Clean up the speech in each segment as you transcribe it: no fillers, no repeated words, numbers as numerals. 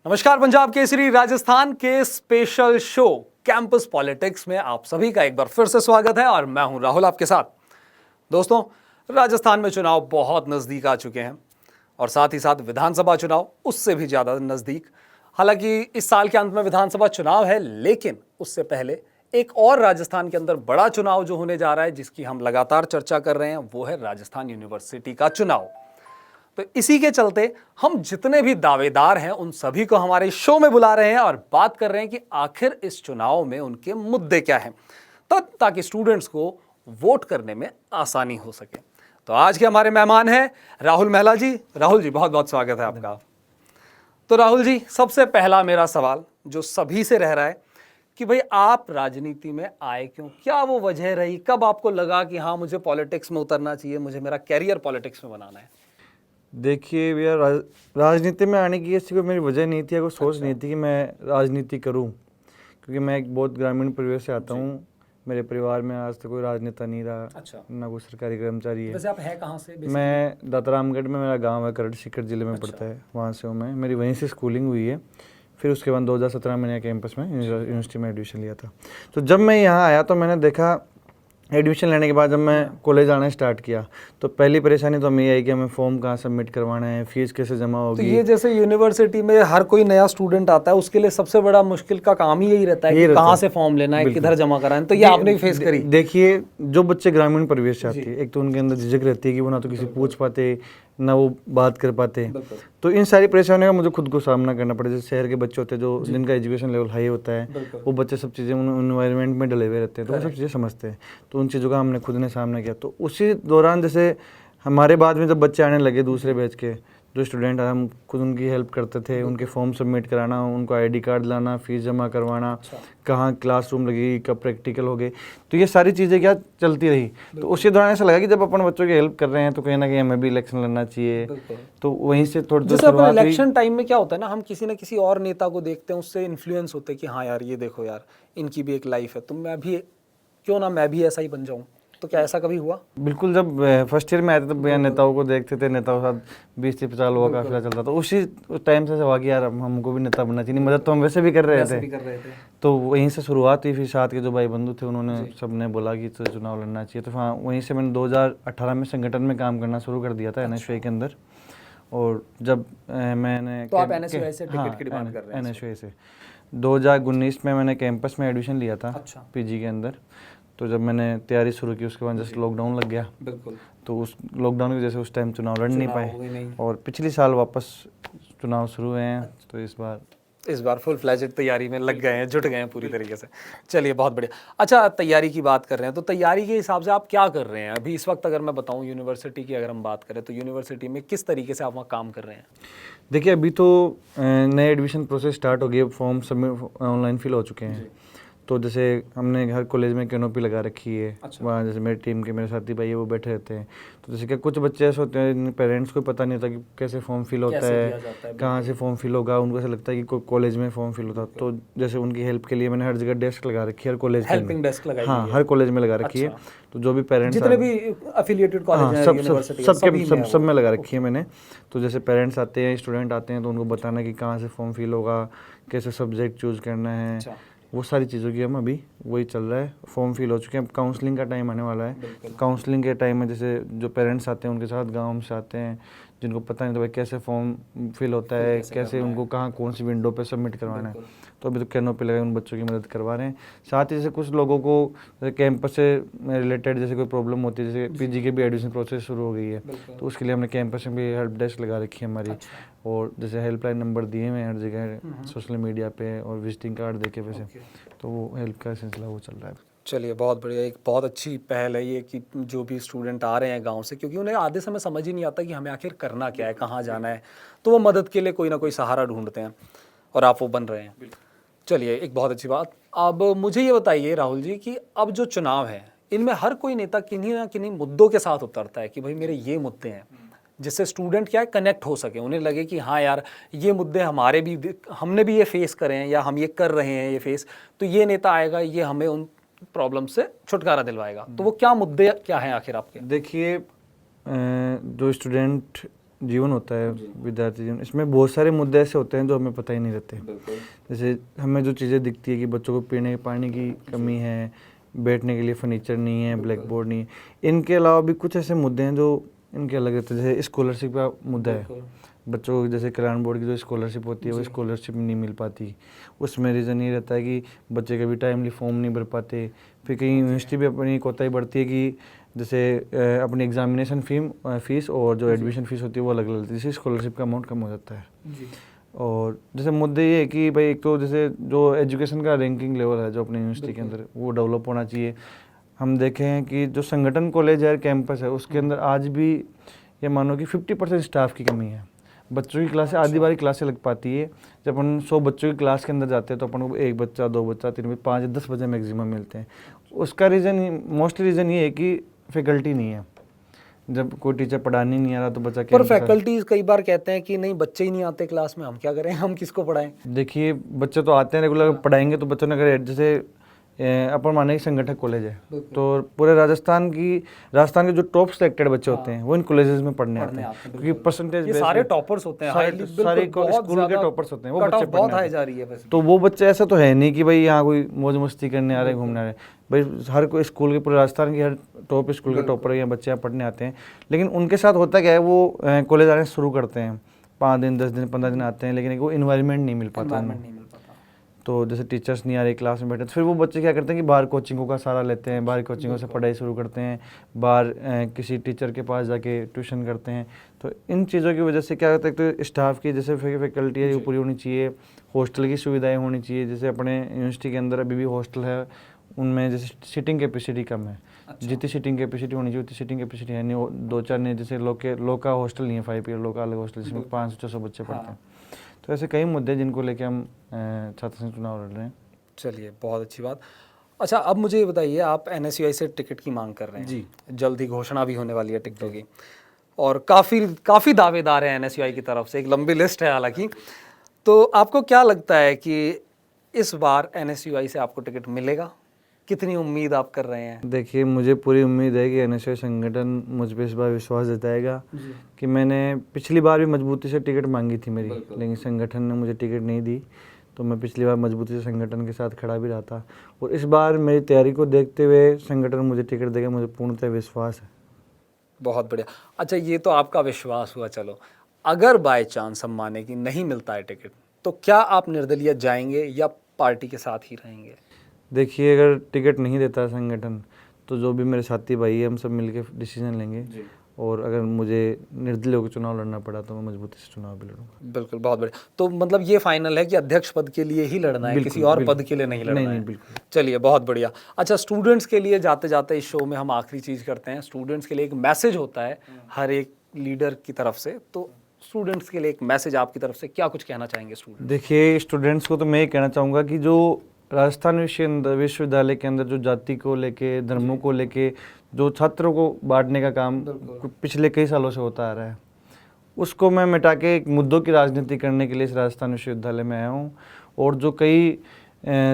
नमस्कार। पंजाब केसरी राजस्थान के special show campus politics में आप सभी का एक बार फिर से स्वागत है और मैं हूं राहुल आपके साथ। दोस्तों, राजस्थान में चुनाव बहुत नज़दीक आ चुके हैं और साथ ही साथ विधानसभा चुनाव उससे भी ज़्यादा नज़दीक। हालांकि इस साल के अंत में विधानसभा चुनाव है, लेकिन उससे पहले एक और राजस्थान के अंदर बड़ा चुनाव जो होने जा रहा है, जिसकी हम लगातार चर्चा कर रहे हैं, वो है राजस्थान यूनिवर्सिटी का चुनाव। तो इसी के चलते हम जितने भी दावेदार हैं उन सभी को हमारे शो में बुला रहे हैं और बात कर रहे हैं कि आखिर इस चुनाव में उनके मुद्दे क्या हैं, ताकि स्टूडेंट्स को वोट करने में आसानी हो सके। तो आज के हमारे मेहमान हैं राहुल महिला जी। राहुल जी, बहुत बहुत स्वागत है आपका। तो राहुल जी, सबसे पहला मेरा सवाल जो सभी से रह रहा है कि भाई आप राजनीति में आए क्यों? क्या वो वजह रही? कब आपको लगा कि हाँ, मुझे पॉलिटिक्स में उतरना चाहिए, मुझे मेरा कैरियर पॉलिटिक्स में बनाना है? देखिए भैया, राजनीति में आने की ऐसी कोई मेरी वजह नहीं थी या कोई सोच नहीं थी कि मैं राजनीति करूं, क्योंकि मैं एक बहुत ग्रामीण परिवेश से आता हूं। मेरे परिवार में आज तक कोई राजनेता नहीं रहा। अच्छा। ना कोई सरकारी कर्मचारी है। वैसे आप हैं कहाँ से? मैं दातारामगढ़ में, मेरा गांव है, करड़ सीकर जिले में पड़ता है, वहाँ से हूँ मैं। मेरी वहीं से स्कूलिंग हुई है। फिर उसके बाद 2017 में मैंने कैंपस में यूनिवर्सिटी में एडमिशन लिया था। तो जब मैं यहाँ आया तो मैंने देखा, एडमिशन लेने के बाद जब मैं कॉलेज आना स्टार्ट किया तो पहली परेशानी तो हमें ये आई कि हमें फॉर्म कहाँ सबमिट करवाना है, फीस कैसे जमा होगी। तो ये जैसे यूनिवर्सिटी में हर कोई नया स्टूडेंट आता है, उसके लिए सबसे बड़ा मुश्किल का काम ही यही रहता है कि कहाँ से फॉर्म लेना है, किधर जमा कराना है। तो ये आपने भी फेस करी? देखिए, जो बच्चे ग्रामीण परिवेश से आते हैं, एक तो उनके अंदर झिझक रहती है कि वो ना तो किसी पूछ पाते, ना वो बात कर पाते। तो इन सारी परेशानियों का मुझे खुद को सामना करना पड़ा। जैसे शहर के बच्चे होते हैं जो जिनका एजुकेशन लेवल हाई होता है, वो बच्चे सब चीज़ें उन एनवायरनमेंट में डले हुए रहते हैं, तो वो सब चीज़ें समझते हैं। तो उन चीज़ों का हमने खुद ने सामना किया। तो उसी दौरान जैसे हमारे बाद में जब बच्चे आने लगे दूसरे बैच के जो स्टूडेंट, हम खुद उनकी हेल्प करते थे। उनके फॉर्म सबमिट कराना, उनको आईडी कार्ड लाना, फीस जमा करवाना, कहाँ क्लासरूम लगेगी, कब प्रैक्टिकल हो गए, तो ये सारी चीज़ें क्या चलती रही। तो उसी दौरान ऐसा लगा कि जब अपन बच्चों की हेल्प कर रहे हैं तो कहीं ना कहीं हमें भी इलेक्शन लड़ना चाहिए। तो वहीं से थोड़ी शुरुआत। इलेक्शन टाइम में क्या होता है ना, हम किसी न किसी और नेता को देखते हैं, उससे इन्फ्लुएंस होते हैं कि हाँ यार, ये देखो यार, इनकी भी एक लाइफ है, तो मैं भी क्यों ना मैं भी ऐसा ही बन जाऊँ। तो क्या ऐसा कभी हुआ? बिल्कुल। जब फर्स्ट ईयर में आए थे तब नेताओं को देखते थे, नेताओं के साथ 20 से 50 लोगों का काफिला चलता था। उसी टाइम से हुआ कि यार हमको भी नेता बनना चाहिए। मदद तो हम वैसे भी कर रहे थे। तो वहीं से शुरुआत हुई। फिर साथ के जो भाई बंधु थे उन्होंने सबने बोला कि तो चुनाव लड़ना चाहिए। तो हाँ, वहीं से मैंने 2018 में संगठन में काम करना शुरू कर दिया था, NSY के अंदर। और जब मैंने तो आप NSY से टिकट की डिमांड कर रहे हैं? NSY से 2019 में मैंने कैंपस में एडमिशन लिया था। अच्छा। PG के अंदर। तो जब मैंने तैयारी शुरू की उसके बाद जैसे लॉकडाउन लग गया। बिल्कुल। तो उस लॉकडाउन की वजह से उस टाइम चुनाव लड़ नहीं पाए और पिछली साल वापस चुनाव शुरू हुए हैं। तो इस बार फुल फ्लैजेड तैयारी में लग गए हैं, जुट गए हैं पूरी तरीके से। चलिए, बहुत बढ़िया। अच्छा, तैयारी की बात कर रहे हैं तो तैयारी के हिसाब से आप क्या कर रहे हैं अभी इस वक्त? अगर मैं बताऊं यूनिवर्सिटी की अगर हम बात करें तो यूनिवर्सिटी में किस तरीके से आप वहाँ काम कर रहे हैं? देखिए, अभी तो नए एडमिशन प्रोसेस स्टार्ट हो गई। फॉर्म सबमिट ऑनलाइन फिल हो चुके हैं। तो जैसे हमने हर कॉलेज में कैनोपी लगा रखी है। अच्छा। वहाँ जैसे मेरी टीम के मेरे साथी भाई है वो बैठे रहते हैं। तो जैसे कि कुछ बच्चे ऐसे होते हैं पेरेंट्स को पता नहीं होता कि कैसे फॉर्म फिल होता है, कहाँ से फॉर्म फिल होगा। उनको ऐसा लगता है कि कोई कॉलेज में फॉर्म फिल होता है। तो जैसे उनकी हेल्प के लिए मैंने हर जगह डेस्क लगा रखी है, हर कॉलेज हेल्पिंग डेस्क लगाई है। हाँ, हर कॉलेज में लगा रखी है। तो जो भी पेरेंट्स, जितने भी एफिलिएटेड कॉलेज हैं यूनिवर्सिटी, सब में लगा रखी है मैंने। तो जैसे पेरेंट्स आते हैं, स्टूडेंट आते हैं, तो उनको बताना कि कहाँ से फॉर्म फिल होगा, कैसे सब्जेक्ट चूज करना है, वो सारी चीज़ों की हम अभी वही चल रहा है। फॉर्म फिल हो चुके हैं। अब काउंसलिंग का टाइम आने वाला है। काउंसलिंग के टाइम में जैसे जो पेरेंट्स आते हैं उनके साथ गांव से आते हैं, जिनको पता नहीं तो भाई कैसे फॉर्म फिल होता है, कैसे उनको कहाँ कौन सी विंडो पे सबमिट करवाना है। तो अभी तो कैनोपी लगाए उन बच्चों की मदद करवा रहे हैं। साथ ही जैसे कुछ लोगों को जैसे कैंपस से रिलेटेड जैसे कोई प्रॉब्लम होती है, जैसे PG के भी एडमिशन प्रोसेस शुरू हो गई है, तो उसके लिए हमने कैंपस में भी हेल्प डेस्क लगा रखी है हमारी। और जैसे हेल्पलाइन नंबर दिए हुए हैं हर जगह सोशल मीडिया पे, और विजिटिंग कार्ड देके वैसे। तो वो हेल्प का सिलसिला वो चल रहा है। चलिए, बहुत बढ़िया। एक बहुत अच्छी पहल है ये कि जो भी स्टूडेंट आ रहे हैं गांव से, क्योंकि उन्हें आधे समय समझ ही नहीं आता कि हमें आखिर करना क्या है, कहाँ जाना है, तो वो मदद के लिए कोई ना कोई सहारा ढूंढते हैं और आप वो बन रहे हैं। चलिए, एक बहुत अच्छी बात। अब मुझे ये बताइए राहुल जी कि अब जो चुनाव है इनमें हर कोई नेता किन्हीं ना किन्हीं मुद्दों के साथ उतरता है कि भाई मेरे ये मुद्दे हैं, जिससे स्टूडेंट क्या है कनेक्ट हो सके, उन्हें लगे कि हाँ यार, ये मुद्दे हमारे भी, हमने भी ये फेस करे हैं या हम ये कर रहे हैं ये फेस, तो ये नेता आएगा, ये हमें उन प्रॉब्लम से छुटकारा दिलवाएगा। तो वो क्या मुद्दे क्या हैं आखिर आपके? देखिए, जो स्टूडेंट जीवन होता है, विद्यार्थी जीवन, इसमें बहुत सारे मुद्दे ऐसे होते हैं जो हमें पता ही नहीं रहते। जैसे हमें जो चीज़ें दिखती है कि बच्चों को पीने पानी की कमी है, बैठने के लिए फर्नीचर नहीं है, ब्लैक बोर्ड नहीं है, इनके अलावा भी कुछ ऐसे मुद्दे हैं जो इनके अलग रहते हैं। जैसे स्कॉलरशिप का मुद्दा है, बच्चों को जैसे कल्याण बोर्ड की जो स्कॉलरशिप होती है वो स्कॉलरशिप नहीं मिल पाती। उसमें रीज़न ये रहता है कि बच्चे कभी टाइमली फॉर्म नहीं भर पाते। फिर कहीं यूनिवर्सिटी भी अपनी कोताही बढ़ती है कि जैसे अपनी एग्जामिनेशन फीस और जो एडमिशन फीस होती है वो अलग अलग रहती है, जिससे स्कॉलरशिप का अमाउंट कम हो जाता है। और जैसे मुद्दे ये है कि भाई एक तो जैसे जो एजुकेशन का रैंकिंग लेवल है जो अपनी यूनिवर्सिटी के अंदर वो डेवलप होना चाहिए। हम देखें हैं कि जो संगठन कॉलेज है, कैंपस है, उसके अंदर आज भी ये मानो कि 50% स्टाफ की कमी है। बच्चों की क्लासें आधी बारी क्लासें लग पाती है। जब अपन 100 बच्चों की क्लास के अंदर जाते हैं तो अपन को 1 बच्चा, 2 बच्चा, 3 बच्चा, 5 या 10 बच्चे मैक्सिमम मिलते हैं। उसका रीज़न मोस्टली रीज़न ये है कि फैकल्टी नहीं है। जब कोई टीचर पढ़ाने नहीं आ रहा तो बच्चा पर फैकल्टीज कई बार कहते हैं कि नहीं बच्चे ही नहीं आते क्लास में, हम क्या करें, हम किसको पढ़ाएं? देखिए बच्चे तो आते हैं रेगुलर, पढ़ाएंगे तो बच्चों ने अगर जैसे अपन माने कि संगठन कॉलेज है तो पूरे राजस्थान के जो टॉप सिलेक्टेड बच्चे होते हैं वो इन कॉलेजेस में पढ़ने आते हैं, क्योंकि परसेंटेज सारे टॉपर्स होते हैं, सारे स्कूल के टॉपर्स होते हैं, वो बच्चे बहुत हाई जा रही है वैसे। तो वो बच्चे ऐसा तो है नहीं कि भाई यहाँ कोई मौज मस्ती करने आ रहे हैं, घूमने आ रहे हैं। भाई हर कोई स्कूल के पूरे राजस्थान के हर टॉप स्कूल के टॉपर यहाँ बच्चे यहाँ पढ़ने आते हैं। लेकिन उनके साथ होता क्या है, वो कॉलेज आने शुरू करते हैं, 5 दिन 10 दिन 15 दिन आते हैं, लेकिन वो इन्वायरमेंट नहीं मिल पाता उनमें। तो जैसे टीचर्स नहीं आ रहे क्लास में बैठे तो फिर वो बच्चे क्या करते हैं कि बाहर कोचिंगों का सहारा लेते हैं, बाहर कोचिंगों से पढ़ाई शुरू करते हैं, बाहर किसी टीचर के पास जाके ट्यूशन करते हैं। तो इन चीज़ों की वजह से क्या होता है, तो स्टाफ की जैसे फैकल्टी है वो पूरी होनी चाहिए, हॉस्टल की सुविधाएं होनी चाहिए। जैसे अपने यूनिवर्सिटी के अंदर अभी भी हॉस्टल है, उनमें जैसे सीटिंग कैपेसिटी कम है। जितनी सीटिंग कैपेसिटी होनी चाहिए उतनी सीटिंग कैपेसिटी है नहीं। 2-4 ने जैसे लो का हॉस्टल नहीं है, 5 ईयर लो का अलग हॉस्टल जिसमें 500-600 बच्चे पढ़ते हैं। तो ऐसे कई मुद्दे जिनको लेके हम छात्र संघ चुनाव लड़ रहे हैं। चलिए बहुत अच्छी बात। अच्छा अब मुझे ये बताइए, आप NSUI से टिकट की मांग कर रहे हैं जी, जल्द ही घोषणा भी होने वाली है टिकटों की, और काफ़ी दावेदार हैं NSUI की तरफ से, एक लंबी लिस्ट है हालांकि। तो आपको क्या लगता है कि इस बार NSUI से आपको टिकट मिलेगा? कितनी उम्मीद आप कर रहे हैं? देखिए मुझे पूरी उम्मीद है कि NSUI संगठन मुझ पर इस बार विश्वास जताएगा कि मैंने पिछली बार भी मजबूती से टिकट मांगी थी मेरी, लेकिन संगठन ने मुझे टिकट नहीं दी। तो मैं पिछली बार मजबूती से संगठन के साथ खड़ा भी रहा था, और इस बार मेरी तैयारी को देखते हुए संगठन मुझे टिकट देगा, मुझे पूर्णतः विश्वास है। बहुत बढ़िया। अच्छा ये तो आपका विश्वास हुआ, चलो अगर बाय चांस हम माने कि नहीं मिलता है टिकट, तो क्या आप निर्दलीय जाएंगे या पार्टी के साथ ही रहेंगे? देखिए अगर टिकट नहीं देता है संगठन तो जो भी मेरे साथी भाई है हम सब मिलकर डिसीजन लेंगे, और अगर मुझे निर्दलीय होकर चुनाव लड़ना पड़ा तो मैं मजबूती से चुनाव भी लड़ूंगा। बिल्कुल, बहुत बढ़िया। तो मतलब ये फाइनल है कि अध्यक्ष पद के लिए ही लड़ना है, किसी और पद के लिए नहीं लड़ना है? बिल्कुल। चलिए बहुत बढ़िया। अच्छा स्टूडेंट्स के लिए जाते जाते इस शो में हम आखिरी चीज़ करते हैं, स्टूडेंट्स के लिए एक मैसेज होता है हर एक लीडर की तरफ से, तो स्टूडेंट्स के लिए एक मैसेज आपकी तरफ से क्या कुछ कहना चाहेंगे स्टूडेंट? देखिए स्टूडेंट्स को तो मैं ये कहना चाहूँगा कि जो राजस्थान विश्वविद्यालय के अंदर जो जाति को लेके, धर्मों को लेके जो छात्रों को बांटने का काम पिछले कई सालों से होता आ रहा है, उसको मैं मिटा के एक मुद्दों की राजनीति करने के लिए इस राजस्थान विश्वविद्यालय में आया हूँ। और जो कई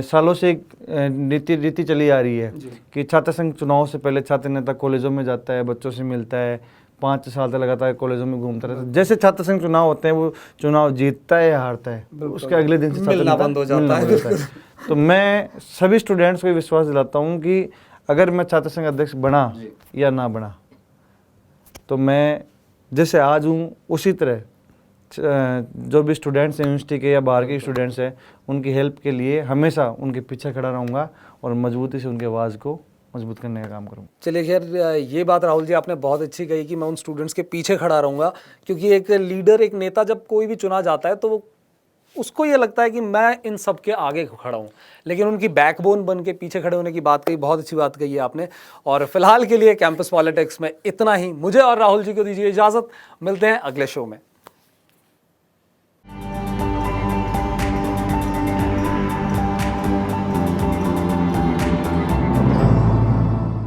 सालों से एक रीति चली आ रही है कि छात्र संघ चुनाव से पहले छात्र नेता कॉलेजों में जाता है, बच्चों से मिलता है, 5 साल तक लगातार कॉलेजों में घूमता रहता है। जैसे छात्र संघ चुनाव होते हैं वो चुनाव जीतता है या हारता है, उसके अगले दिन से मिलना बंद हो जाता है। तो मैं सभी स्टूडेंट्स को विश्वास दिलाता हूँ कि अगर मैं छात्र संघ अध्यक्ष बना या ना बना, तो मैं जैसे आज हूँ उसी तरह जो भी स्टूडेंट्स हैं यूनिवर्सिटी के या बाहर के स्टूडेंट्स हैं उनकी हेल्प के लिए हमेशा उनके पीछे खड़ा रहूँगा और मजबूती से उनके आवाज़ को मजबूत करने का काम करूँगा। चलिए खैर ये बात राहुल जी आपने बहुत अच्छी कही कि मैं उन स्टूडेंट्स के पीछे खड़ा रहूँगा, क्योंकि एक लीडर, एक नेता जब कोई भी चुना जाता है तो वो उसको ये लगता है कि मैं इन सब के आगे खड़ा हूँ, लेकिन उनकी बैकबोन बन के पीछे खड़े होने की बात कही, बहुत अच्छी बात कही है आपने। और फिलहाल के लिए कैंपस पॉलिटिक्स में इतना ही। मुझे और राहुल जी को दीजिए इजाज़त, मिलते हैं अगले शो में।